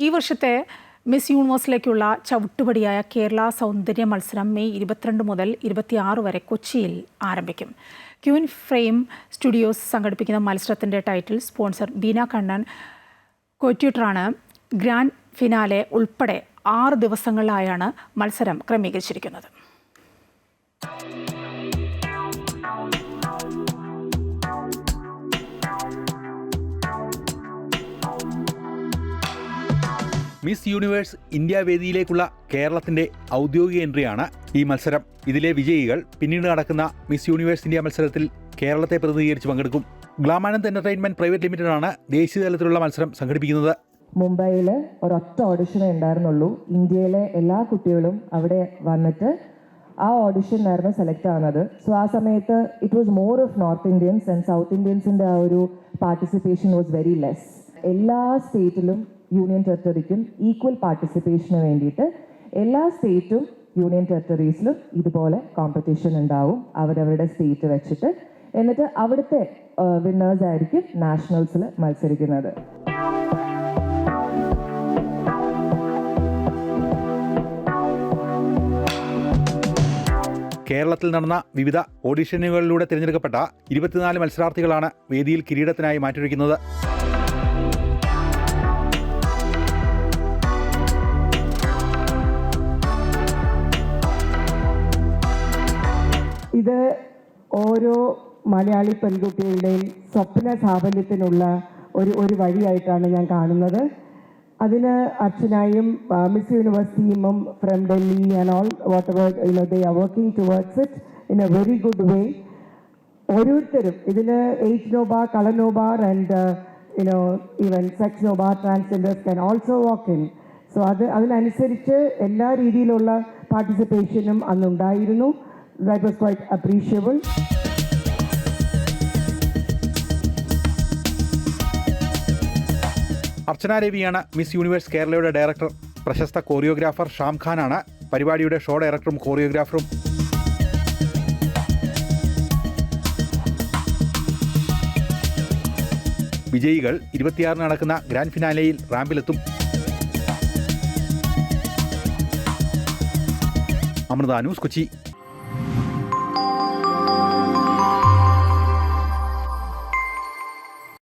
ഈ വർഷത്തെ മിസ് യൂണിവേഴ്സിലേക്കുള്ള ചവിട്ടുപടിയായ കേരള സൗന്ദര്യ മത്സരം മെയ് 22 മുതൽ 26 വരെ കൊച്ചിയിൽ ആരംഭിക്കും. ക്യൂൻ ഫ്രെയിം സ്റ്റുഡിയോസ് സംഘടിപ്പിക്കുന്ന മത്സരത്തിൻ്റെ ടൈറ്റിൽ സ്പോൺസർ ബീന കണ്ണൻ കൊറ്റ്യൂട്ടറാണ്. ഗ്രാൻഡ് ഫിനാലെ ഉൾപ്പെടെ 6 ദിവസങ്ങളിലായാണ് മത്സരം ക്രമീകരിച്ചിരിക്കുന്നത്. മിസ് യൂണിവേഴ്സ് ഇന്ത്യ വേദിയിലേക്കുള്ള കേരളത്തിന്റെ ഔദ്യോഗിക എൻട്രിയാണ് ഈ മത്സരം. ഇതിലെ വിജയികൾ പിന്നീട് നടക്കുന്ന മിസ് യൂണിവേഴ്സ് ഇന്ത്യ മത്സരത്തിൽ കേരളത്തെ പ്രതിനിധീകരിച്ച് പങ്കെടുക്കും. ഗ്ലാമാനന്ദ് എന്റർടൈൻമെന്റ് പ്രൈവറ്റ് ലിമിറ്റഡ് ആണ് ദേശീയ തലത്തിലുള്ള മത്സരം സംഘടിപ്പിക്കുന്നത്. മുംബൈയിൽ ഒരൊറ്റ ഓഡിഷനേ ഉണ്ടായിരുന്നുള്ളൂ. ഇന്ത്യയിലെ എല്ലാ കുട്ടികളും അവിടെ വന്നിട്ട് ആ ഓഡിഷനായിരുന്നു സെലക്ട് ആവുന്നത്. സോ ആ സമയത്ത് it was more of North Indians and South ഇന്ത്യൻസിൻ്റെ ആ ഒരു പാർട്ടിസിപ്പേഷൻ വാസ് വെരി ലെസ്. എല്ലാ സ്റ്റേറ്റിലും യൂണിയൻ ടെറിട്ടറിക്കും ഈക്വൽ പാർട്ടിസിപ്പേഷന് വേണ്ടിയിട്ട് എല്ലാ സ്റ്റേറ്റും യൂണിയൻ ടെറിട്ടറീസിലും ഇതുപോലെ കോമ്പറ്റീഷൻ ഉണ്ടാവും അവരവരുടെ സ്റ്റേറ്റ് വെച്ചിട്ട്. എന്നിട്ട് അവിടുത്തെ വിന്നേഴ്സ് ആയിരിക്കും നാഷണൽസിൽ മത്സരിക്കുന്നത്. കേരളത്തിൽ നടന്ന വിവിധ ഓഡിഷനുകളിലൂടെ തിരഞ്ഞെടുക്കപ്പെട്ട 24 മത്സരാർത്ഥികളാണ് വേദിയിൽ കിരീടത്തിനായി മാറ്റിവെക്കുന്നത്. ഇത് ഓരോ മലയാളി പെൺകുട്ടികളുടെയും സ്വപ്ന സാഫല്യത്തിനുള്ള ഒരു വഴിയായിട്ടാണ് ഞാൻ കാണുന്നത്. അതിന് അർച്ചനയും മിസ് യൂണിവേഴ്സ് ടീമും from Delhi and all whatever they are working towards it in a very good way. ഓരോരുത്തരും ഇതിൽ age no bar, colour no bar and even sex no bar, transgenders can also walk in. So അതിനനുസരിച്ച് എല്ലാ രീതിയിലുള്ള പാർട്ടിസിപ്പേഷനും അന്നുണ്ടായിരുന്നു. That was quite appreciable. Archana രവിയാണ് Miss Universe കേരളയുടെ director. പ്രശസ്ത കോറിയോഗ്രാഫർ ഷാം ഖാനാണ് പരിപാടിയുടെ ഷോ ഡയറക്ടറും കോറിയോഗ്രാഫറും. വിജയികൾ 26 നടക്കുന്ന ഗ്രാൻഡ് ഫിനാലെയിൽ റാമ്പിലെത്തും. അമൃത ന്യൂസ്, കൊച്ചി.